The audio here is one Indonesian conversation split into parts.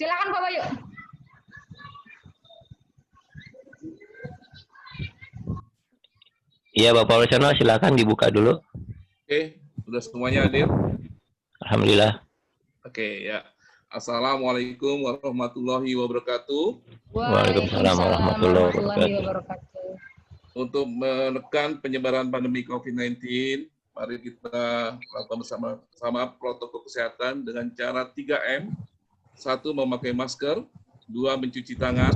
Silakan Pak Bayu. Iya Bapak Warsono, silakan dibuka dulu. Oke, sudah semuanya hadir? Alhamdulillah. Oke, ya. Assalamualaikum warahmatullahi wabarakatuh. Waalaikumsalam warahmatullahi wabarakatuh. Untuk menekan penyebaran pandemi COVID-19, mari kita lakukan bersama-sama protokol kesehatan dengan cara 3M. 1. Memakai masker. 2. Mencuci tangan.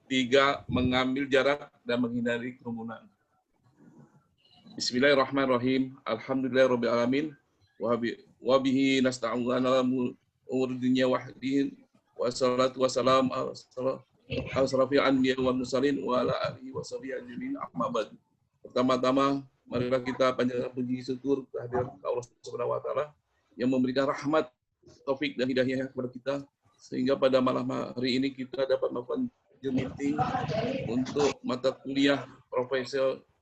3. Mengambil jarak dan menghindari kerumunan. Bismillahirrahmanirrahim. Alhamdulillahirrahmanirrahim. Wabihi nasta'inu ala umur dunia wahdin. Wassalatu wassalam al-sarafil anbiya wal mursalin wa ala alihi wa sahbihi ajmain amma ba'du. Pertama-tama, marilah kita panjatkan puji syukur kehadirat Allah Subhanahu wa taala yang memberikan rahmat, taufik dan hidayah kepada kita sehingga pada malam hari ini kita dapat melakukan Zoom meeting untuk mata kuliah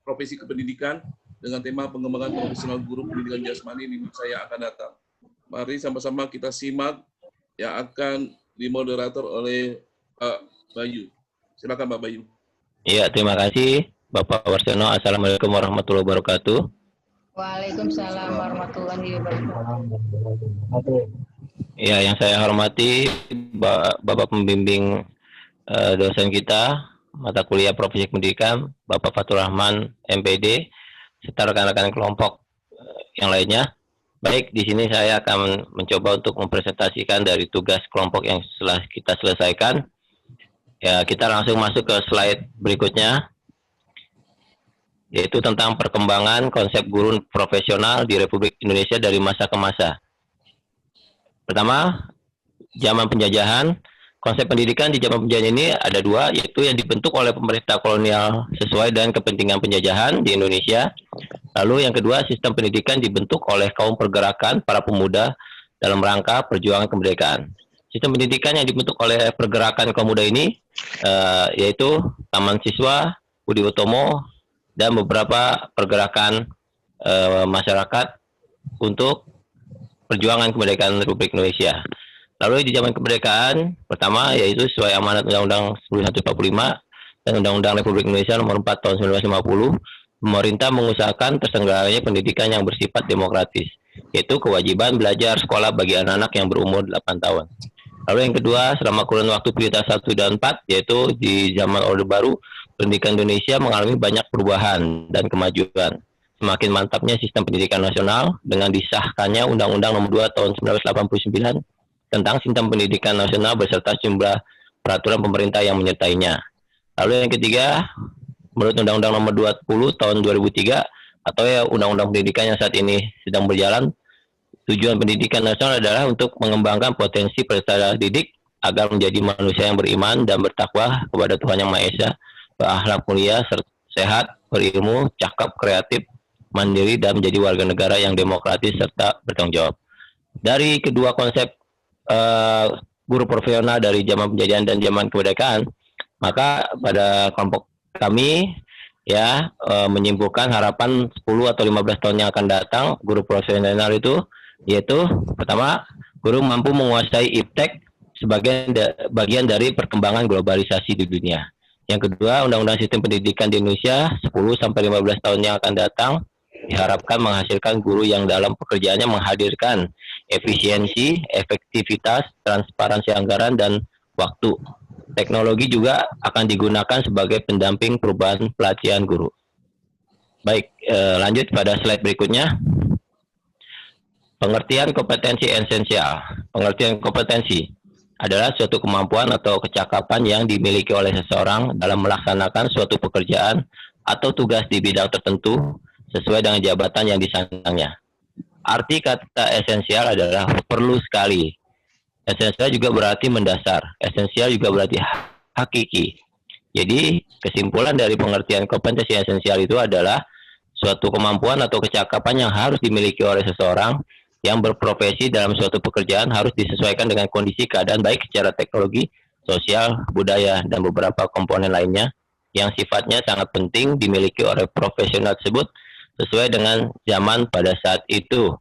profesi kependidikan dengan tema pengembangan profesional guru pendidikan jasmani di masa yang akan datang. Mari sama-sama kita simak yang akan dimoderator oleh Pak Bayu. Silakan Pak Bayu. Iya, terima kasih Bapak Warsono. Assalamualaikum warahmatullahi wabarakatuh. Waalaikumsalam warahmatullahi wabarakatuh. Ya, yang saya hormati Bapak pembimbing dosen kita mata kuliah profesi pendidikan, Bapak Fatur Rahman, MPD, serta rekan-rekan kelompok yang lainnya. Baik, di sini saya akan mencoba untuk mempresentasikan dari tugas kelompok yang setelah kita selesaikan. Ya, kita langsung masuk ke slide berikutnya, yaitu tentang perkembangan konsep guru profesional di Republik Indonesia dari masa ke masa. Pertama, zaman penjajahan. Konsep pendidikan di zaman penjajahan ini ada dua, yaitu yang dibentuk oleh pemerintah kolonial sesuai dengan kepentingan penjajahan di Indonesia. Lalu yang kedua, sistem pendidikan dibentuk oleh kaum pergerakan para pemuda dalam rangka perjuangan kemerdekaan. Sistem pendidikan yang dibentuk oleh pergerakan kaum muda ini yaitu Taman Siswa, Budi Utomo, dan beberapa pergerakan masyarakat untuk perjuangan kemerdekaan Republik Indonesia. Lalu di zaman kemerdekaan, pertama yaitu sesuai amanat Undang-Undang 1945 dan Undang-Undang Republik Indonesia Nomor 4 Tahun 1950, pemerintah mengusahakan terselenggaranya pendidikan yang bersifat demokratis, yaitu kewajiban belajar sekolah bagi anak-anak yang berumur 8 tahun. Lalu yang kedua, selama kurun waktu prioritas 1 dan 4, yaitu di zaman Orde Baru, pendidikan Indonesia mengalami banyak perubahan dan kemajuan. Semakin mantapnya sistem pendidikan nasional dengan disahkannya Undang-Undang Nomor 2 Tahun 1989 tentang sistem pendidikan nasional beserta jumlah peraturan pemerintah yang menyertainya. Lalu yang ketiga, menurut Undang-Undang Nomor 20 Tahun 2003 atau ya Undang-Undang Pendidikan yang saat ini sedang berjalan, tujuan pendidikan nasional adalah untuk mengembangkan potensi peserta didik agar menjadi manusia yang beriman dan bertakwa kepada Tuhan Yang Maha Esa, berakhlak mulia, sehat, berilmu, cakap, kreatif, mandiri, dan menjadi warga negara yang demokratis serta bertanggung jawab. Dari kedua konsep guru profesional dari zaman penjajahan dan zaman kemerdekaan, maka pada kelompok kami ya menyimpulkan harapan 10 atau 15 tahun yang akan datang guru profesional itu, yaitu pertama, guru mampu menguasai iptek sebagai bagian dari perkembangan globalisasi di dunia. Yang kedua, Undang-Undang Sistem Pendidikan di Indonesia 10 sampai 15 tahun yang akan datang diharapkan menghasilkan guru yang dalam pekerjaannya menghadirkan efisiensi, efektivitas, transparansi anggaran, dan waktu. Teknologi juga akan digunakan sebagai pendamping perubahan pelatihan guru. Baik, lanjut pada slide berikutnya. Pengertian kompetensi esensial. Pengertian kompetensi adalah suatu kemampuan atau kecakapan yang dimiliki oleh seseorang dalam melaksanakan suatu pekerjaan atau tugas di bidang tertentu sesuai dengan jabatan yang disandangnya. Arti kata esensial adalah perlu sekali. Esensial juga berarti mendasar. Esensial juga berarti hakiki. Jadi, kesimpulan dari pengertian kompetensi esensial itu adalah suatu kemampuan atau kecakapan yang harus dimiliki oleh seseorang yang berprofesi dalam suatu pekerjaan harus disesuaikan dengan kondisi keadaan baik secara teknologi, sosial, budaya, dan beberapa komponen lainnya yang sifatnya sangat penting dimiliki oleh profesional tersebut sesuai dengan zaman pada saat itu.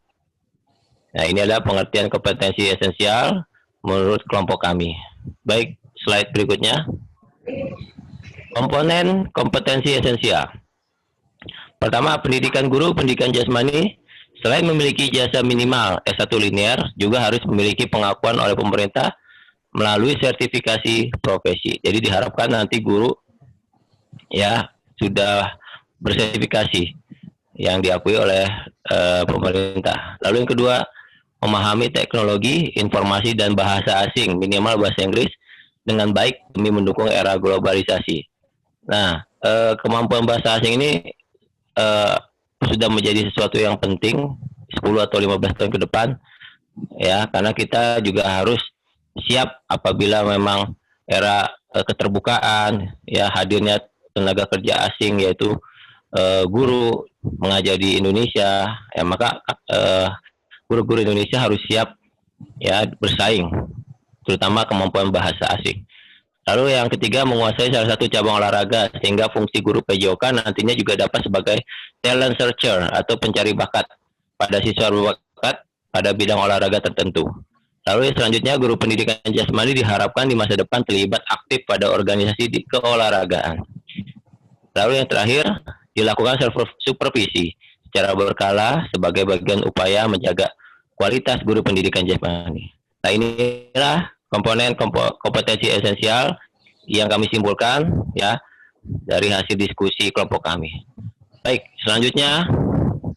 Nah, ini adalah pengertian kompetensi esensial menurut kelompok kami. Baik, slide berikutnya. Komponen kompetensi esensial. Pertama, pendidikan guru, pendidikan jasmani, selain memiliki jasa minimal S1 linear, juga harus memiliki pengakuan oleh pemerintah melalui sertifikasi profesi. Jadi diharapkan nanti guru ya sudah bersertifikasi yang diakui oleh pemerintah. Lalu yang kedua, memahami teknologi, informasi, dan bahasa asing, minimal bahasa Inggris, dengan baik demi mendukung era globalisasi. Nah, kemampuan bahasa asing ini sudah menjadi sesuatu yang penting 10 atau 15 tahun ke depan, ya, karena kita juga harus siap apabila memang era keterbukaan, ya, hadirnya tenaga kerja asing, yaitu guru mengajar di Indonesia, ya, maka guru-guru Indonesia harus siap ya bersaing, terutama kemampuan bahasa asing. Lalu yang ketiga, menguasai salah satu cabang olahraga sehingga fungsi guru PJOK nantinya juga dapat sebagai talent searcher atau pencari bakat pada siswa berbakat pada bidang olahraga tertentu. Lalu selanjutnya, guru pendidikan jasmani diharapkan di masa depan terlibat aktif pada organisasi di keolahragaan. Lalu yang terakhir, dilakukan supervisi secara berkala sebagai bagian upaya menjaga kualitas guru pendidikan jasmani. Nah, inilah komponen kompetensi esensial yang kami simpulkan ya dari hasil diskusi kelompok kami. Baik, selanjutnya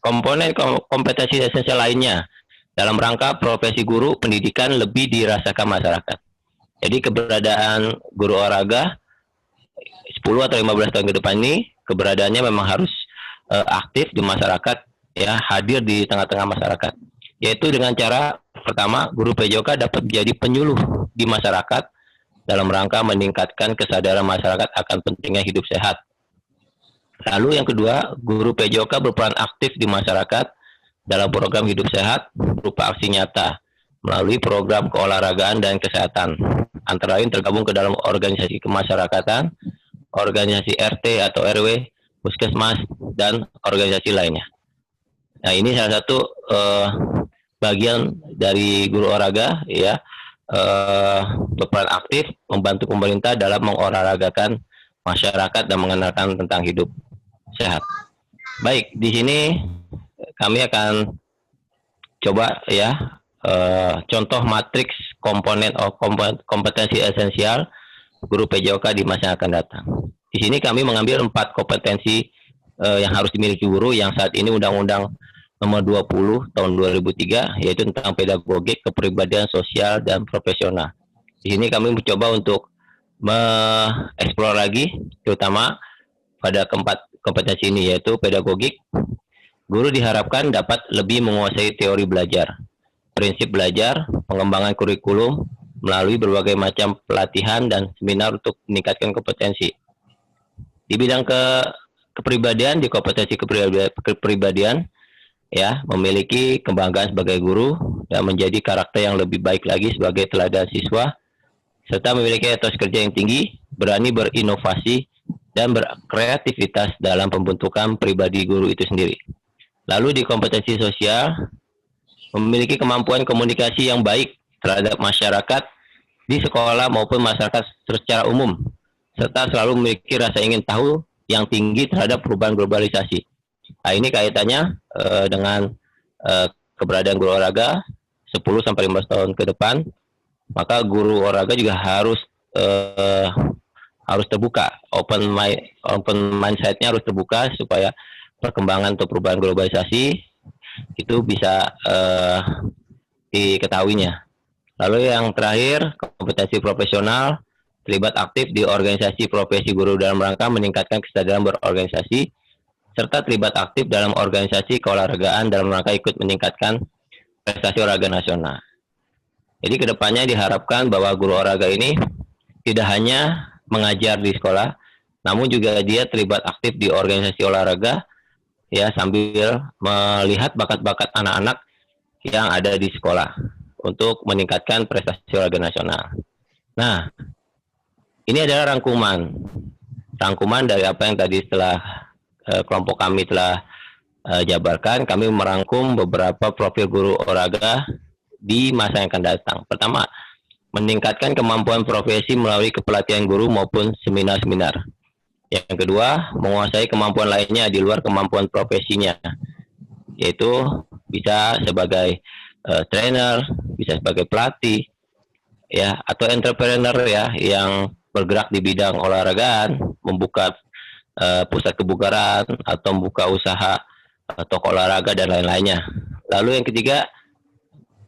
komponen kompetensi esensial lainnya dalam rangka profesi guru pendidikan lebih dirasakan masyarakat. Jadi keberadaan guru olahraga 10 atau 15 tahun ke depan ini keberadaannya memang harus aktif di masyarakat, ya, hadir di tengah-tengah masyarakat. Yaitu dengan cara pertama, guru PJOK dapat menjadi penyuluh di masyarakat dalam rangka meningkatkan kesadaran masyarakat akan pentingnya hidup sehat. Lalu yang kedua, guru PJOK berperan aktif di masyarakat dalam program hidup sehat berupa aksi nyata melalui program keolahragaan dan kesehatan. Antara lain tergabung ke dalam organisasi kemasyarakatan, organisasi RT atau RW, puskesmas, dan organisasi lainnya. Nah, ini salah satu bagian dari guru olahraga, ya, berperan aktif membantu pemerintah dalam mengolahragakan masyarakat dan mengenalkan tentang hidup sehat. Baik, di sini kami akan coba ya contoh matriks komponen kompetensi esensial guru PJOK di masa yang akan datang. Di sini kami mengambil 4 kompetensi yang harus dimiliki guru yang saat ini Undang-Undang Nomor 20 Tahun 2003, yaitu tentang pedagogik, kepribadian sosial, dan profesional. Di sini kami mencoba untuk mengeksplor lagi, terutama pada keempat kompetensi ini, yaitu pedagogik. Guru diharapkan dapat lebih menguasai teori belajar, prinsip belajar, pengembangan kurikulum, melalui berbagai macam pelatihan dan seminar untuk meningkatkan kompetensi. Di bidang kepribadian, di kompetensi kepribadian, ya, memiliki kebanggaan sebagai guru dan menjadi karakter yang lebih baik lagi sebagai teladan siswa, serta memiliki etos kerja yang tinggi, berani berinovasi, dan berkreativitas dalam pembentukan pribadi guru itu sendiri. Lalu di kompetensi sosial, memiliki kemampuan komunikasi yang baik terhadap masyarakat di sekolah maupun masyarakat secara umum, serta selalu memiliki rasa ingin tahu yang tinggi terhadap perubahan globalisasi. Nah, ini kaitannya dengan keberadaan guru olahraga 10-15 tahun ke depan, maka guru olahraga juga harus terbuka, open mindset-nya harus terbuka supaya perkembangan atau perubahan globalisasi itu bisa diketahuinya. Lalu yang terakhir, kompetensi profesional, terlibat aktif di organisasi profesi guru dalam rangka meningkatkan kesadaran berorganisasi, serta terlibat aktif dalam organisasi keolahragaan dalam rangka ikut meningkatkan prestasi olahraga nasional. Jadi kedepannya diharapkan bahwa guru olahraga ini tidak hanya mengajar di sekolah, namun juga dia terlibat aktif di organisasi olahraga, ya, sambil melihat bakat-bakat anak-anak yang ada di sekolah untuk meningkatkan prestasi olahraga nasional. Nah, ini adalah rangkuman dari apa yang tadi setelah kelompok kami telah jabarkan. Kami merangkum beberapa profil guru olahraga di masa yang akan datang. Pertama, meningkatkan kemampuan profesi melalui kepelatihan guru maupun seminar-seminar. Yang kedua, menguasai kemampuan lainnya di luar kemampuan profesinya, yaitu bisa sebagai trainer, bisa sebagai pelatih, ya, atau entrepreneur ya, yang bergerak di bidang olahragaan, membuka pusat kebugaran atau membuka usaha toko olahraga dan lain-lainnya. Lalu yang ketiga,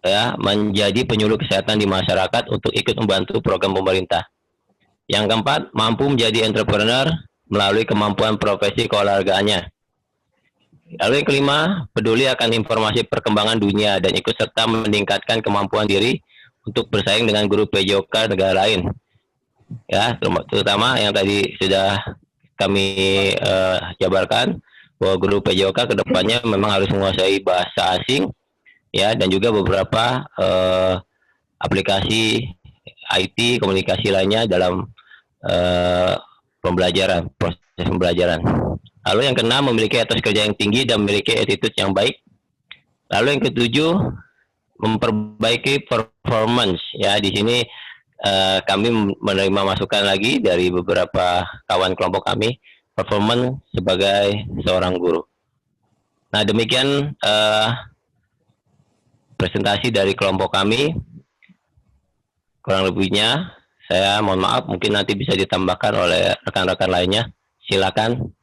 ya, menjadi penyuluh kesehatan di masyarakat untuk ikut membantu program pemerintah. Yang keempat, mampu menjadi entrepreneur melalui kemampuan profesi keolahragaannya. Lalu yang kelima, peduli akan informasi perkembangan dunia dan ikut serta meningkatkan kemampuan diri untuk bersaing dengan guru PJOK negara lain. Ya, terutama yang tadi sudah kami jabarkan, bahwa guru PJOK kedepannya memang harus menguasai bahasa asing, ya, dan juga beberapa aplikasi IT komunikasi lainnya dalam pembelajaran, proses pembelajaran. Lalu yang keenam, memiliki etos kerja yang tinggi dan memiliki attitude yang baik. Lalu yang ketujuh, memperbaiki performance. Ya, di sini kami menerima masukan lagi dari beberapa kawan kelompok kami, performance sebagai seorang guru. Nah, demikian presentasi dari kelompok kami. Kurang lebihnya, saya mohon maaf, mungkin nanti bisa ditambahkan oleh rekan-rekan lainnya. Silakan,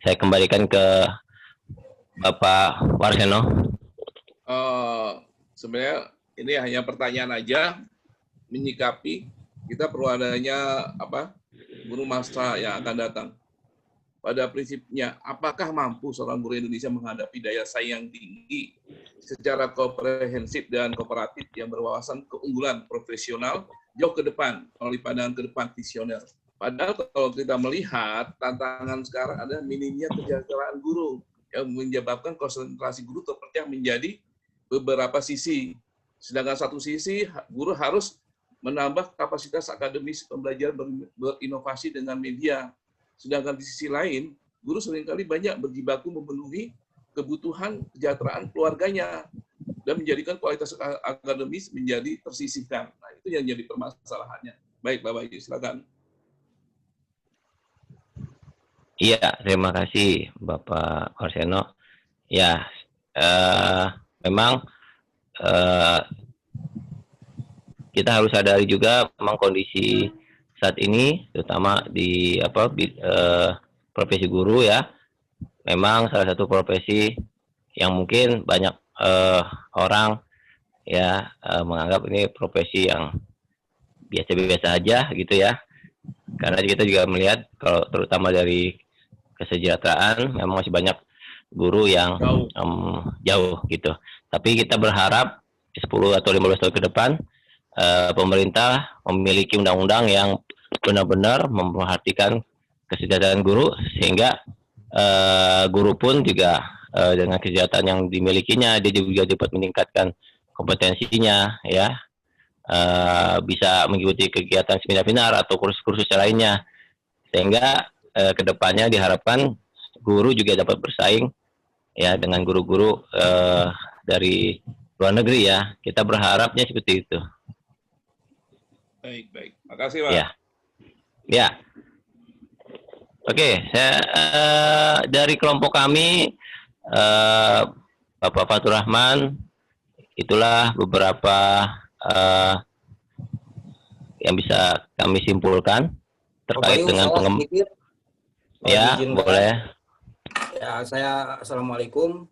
saya kembalikan ke Bapak Warseno. Sebenarnya ini hanya pertanyaan aja, menyikapi kita perlu adanya guru masa yang akan datang. Pada prinsipnya, apakah mampu seorang guru Indonesia menghadapi daya saing yang tinggi secara komprehensif dan kooperatif yang berwawasan keunggulan profesional jauh ke depan melalui pandangan ke depan visioner. Padahal kalau kita melihat tantangan sekarang ada minimnya kesejahteraan guru yang menyebabkan konsentrasi guru terpecah menjadi beberapa sisi. Sedangkan satu sisi guru harus menambah kapasitas akademis pembelajaran berinovasi dengan media. Sedangkan di sisi lain, guru seringkali banyak berjibaku memenuhi kebutuhan kesejahteraan keluarganya dan menjadikan kualitas akademis menjadi tersisihkan. Nah, itu yang jadi permasalahannya. Baik, Bapak Ibu, silakan. Iya, terima kasih Bapak Warseno. Ya, memang kita harus sadari juga memang kondisi saat ini, terutama di profesi guru ya, memang salah satu profesi yang mungkin banyak orang ya menganggap ini profesi yang biasa-biasa aja gitu ya, karena kita juga melihat kalau terutama dari kesejahteraan memang masih banyak guru yang jauh gitu. Tapi kita berharap 10 atau 15 tahun ke depan pemerintah memiliki undang-undang yang benar-benar memperhatikan kesejahteraan guru, sehingga guru pun juga dengan kesejahteraan yang dimilikinya dia juga dapat meningkatkan kompetensinya ya, bisa mengikuti kegiatan seminar-seminar atau kursus-kursus lainnya, sehingga kedepannya diharapkan guru juga dapat bersaing ya dengan guru-guru dari luar negeri ya. Kita berharapnya seperti itu. Baik. Makasih, Pak. Ya. Ya. Oke, saya dari kelompok kami Bapak Fatur Rahman, itulah beberapa yang bisa kami simpulkan terkait dengan ya, boleh. Ya, saya assalamualaikum.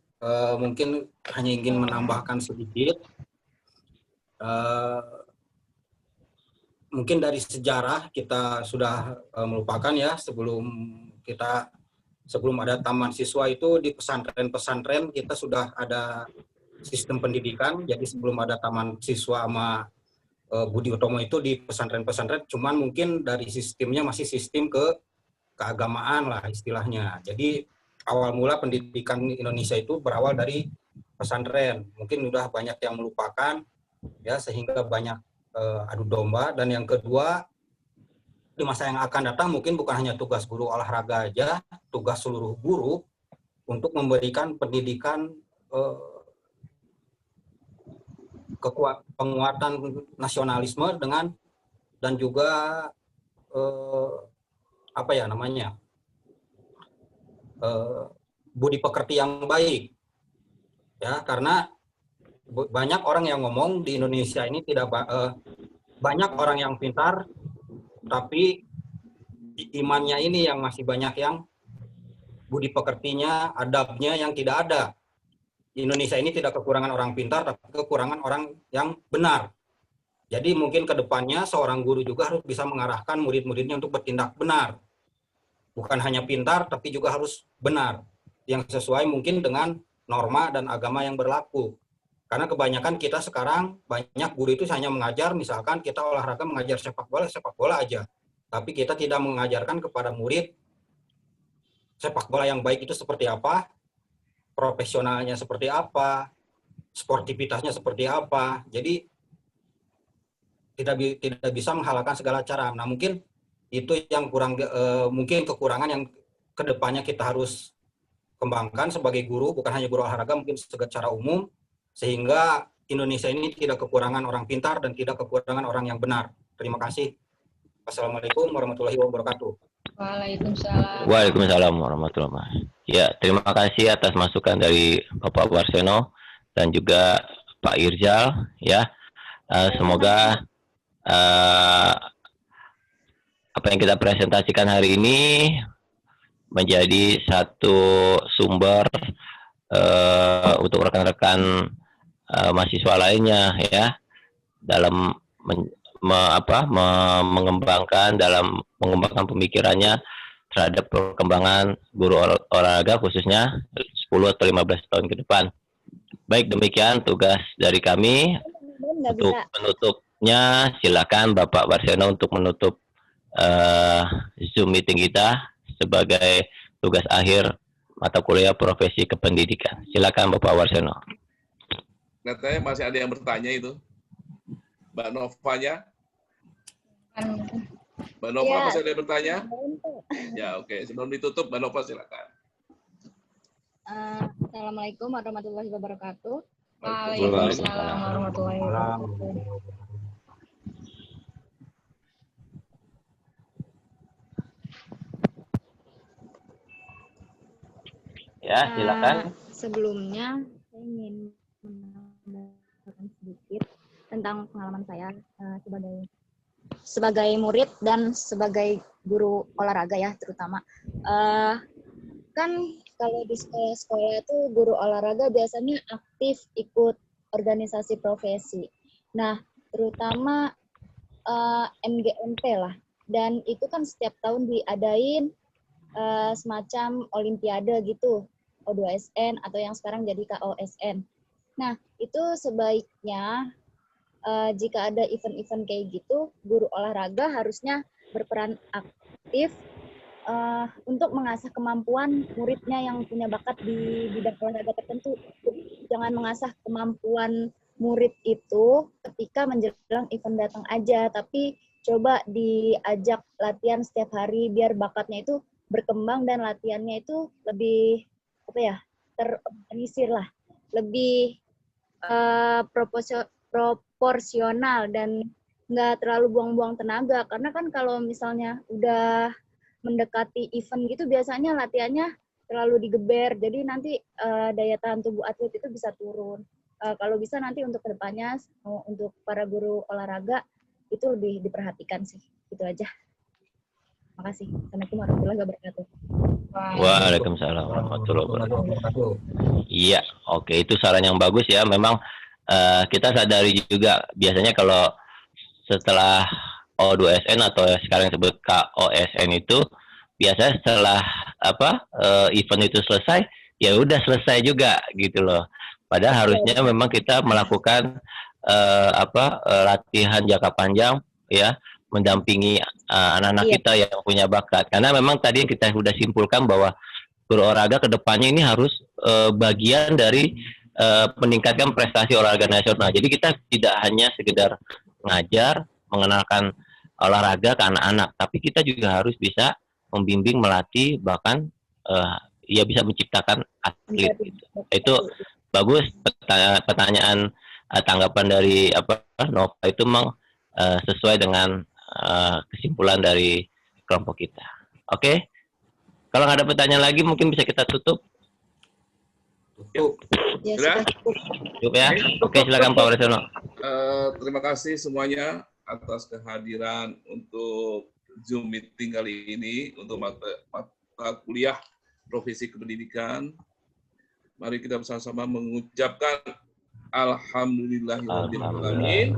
Mungkin hanya ingin menambahkan sedikit. Mungkin dari sejarah kita sudah melupakan ya, sebelum ada taman siswa itu di pesantren-pesantren kita sudah ada sistem pendidikan. Jadi sebelum ada taman siswa sama Budi Utomo itu di pesantren-pesantren, cuman mungkin dari sistemnya masih sistem keagamaan lah istilahnya. Jadi awal mula pendidikan Indonesia itu berawal dari pesantren. Mungkin udah banyak yang melupakan ya, sehingga banyak adu domba. Dan yang kedua, di masa yang akan datang mungkin bukan hanya tugas guru olahraga aja, tugas seluruh guru untuk memberikan pendidikan penguatan nasionalisme dengan dan juga apa ya namanya budi pekerti yang baik ya, karena banyak orang yang ngomong di Indonesia ini tidak banyak orang yang pintar tapi imannya ini yang masih banyak yang budi pekertinya, adabnya yang tidak ada. Indonesia ini tidak kekurangan orang pintar, tapi kekurangan orang yang benar. Jadi mungkin ke depannya seorang guru juga harus bisa mengarahkan murid-muridnya untuk bertindak benar. Bukan hanya pintar, tapi juga harus benar. Yang sesuai mungkin dengan norma dan agama yang berlaku. Karena kebanyakan kita sekarang, banyak guru itu hanya mengajar, misalkan kita olahraga mengajar sepak bola aja. Tapi kita tidak mengajarkan kepada murid sepak bola yang baik itu seperti apa, profesionalnya seperti apa, sportivitasnya seperti apa. Jadi tidak bisa menghalalkan segala cara. Nah, mungkin itu yang kurang, mungkin kekurangan yang kedepannya kita harus kembangkan sebagai guru, bukan hanya guru olahraga, mungkin secara umum, sehingga Indonesia ini tidak kekurangan orang pintar dan tidak kekurangan orang yang benar. Terima kasih. Assalamualaikum warahmatullahi wabarakatuh. Waalaikumsalam. Waalaikumsalam warahmatullahi wabarakatuh. Ya, terima kasih atas masukan dari Bapak Warsono dan juga Pak Irzal. Ya, semoga apa yang kita presentasikan hari ini menjadi satu sumber untuk rekan-rekan mahasiswa lainnya ya dalam mengembangkan pemikirannya terhadap perkembangan guru olahraga khususnya 10 atau 15 tahun ke depan. Baik, demikian tugas dari kami. Untuk penutupnya silakan Bapak Warsono untuk menutup Zoom meeting kita sebagai tugas akhir mata kuliah profesi kependidikan. Silakan Bapak Warsono. Katanya masih ada yang bertanya itu. Mbak Novanya? Mbak Nova Ya. masih ada yang bertanya? Ya, oke. Sebelum ditutup, Mbak Nova silakan. Assalamualaikum warahmatullahi wabarakatuh. Waalaikumsalam warahmatullahi wabarakatuh. Ya, silakan. Sebelumnya saya ingin menambahkan sedikit tentang pengalaman saya sebagai murid dan sebagai guru olahraga ya terutama. Kan kalau di sekolah-sekolah itu guru olahraga biasanya aktif ikut organisasi profesi. Nah, terutama MGMP lah. Dan itu kan setiap tahun diadain semacam olimpiade gitu, O2SN atau yang sekarang jadi KOSN. Nah, itu sebaiknya jika ada event-event kayak gitu, guru olahraga harusnya berperan aktif untuk mengasah kemampuan muridnya yang punya bakat di bidang olahraga tertentu. Jangan mengasah kemampuan murid itu ketika menjelang event datang aja, tapi coba diajak latihan setiap hari biar bakatnya itu berkembang dan latihannya itu lebih terorganisir lah, lebih proporsional dan nggak terlalu buang-buang tenaga. Karena kan kalau misalnya udah mendekati event gitu biasanya latihannya terlalu digeber, jadi nanti daya tahan tubuh atlet itu bisa turun. Kalau bisa nanti untuk kedepannya untuk para guru olahraga itu lebih diperhatikan sih. Itu aja. Makasih. Assalamualaikum warahmatullahi wabarakatuh. Waalaikumsalam warahmatullahi wabarakatuh. Iya, oke, itu saran yang bagus ya. Memang kita sadari juga biasanya kalau setelah O2SN atau sekarang disebut KOSN itu biasanya setelah event itu selesai ya udah selesai juga gitu loh. Padahal harusnya memang kita melakukan latihan jangka panjang ya, mendampingi anak-anak kita yang punya bakat. Karena memang tadi yang kita sudah simpulkan bahwa guru olahraga kedepannya ini harus bagian dari meningkatkan prestasi olahraga nasional. Jadi kita tidak hanya sekedar ngajar, mengenalkan olahraga ke anak-anak, tapi kita juga harus bisa membimbing, melatih, bahkan ya bisa menciptakan atlet. Itu bagus pertanyaan tanggapan dari Nova itu memang sesuai dengan kesimpulan dari kelompok kita. Oke? Kalau nggak ada pertanyaan lagi, mungkin bisa kita tutup. Ya, Sudah? sudah cukup. Cukup ya? Oke, silakan Pak Warisono. Terima kasih semuanya atas kehadiran untuk Zoom meeting kali ini untuk mata kuliah Profesi Kependidikan. Mari kita bersama-sama mengucapkan Alhamdulillahirrahmanirrahim.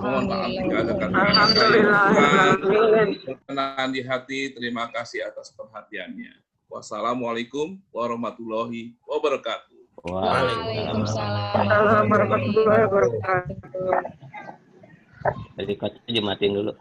Mohon maaf jika ada kata-kata yang berkenan di hati. Terima kasih atas perhatiannya. Wassalamualaikum warahmatullahi wabarakatuh. Waalaikumsalam warahmatullahi wabarakatuh. Jadi kocok aja matiin dulu.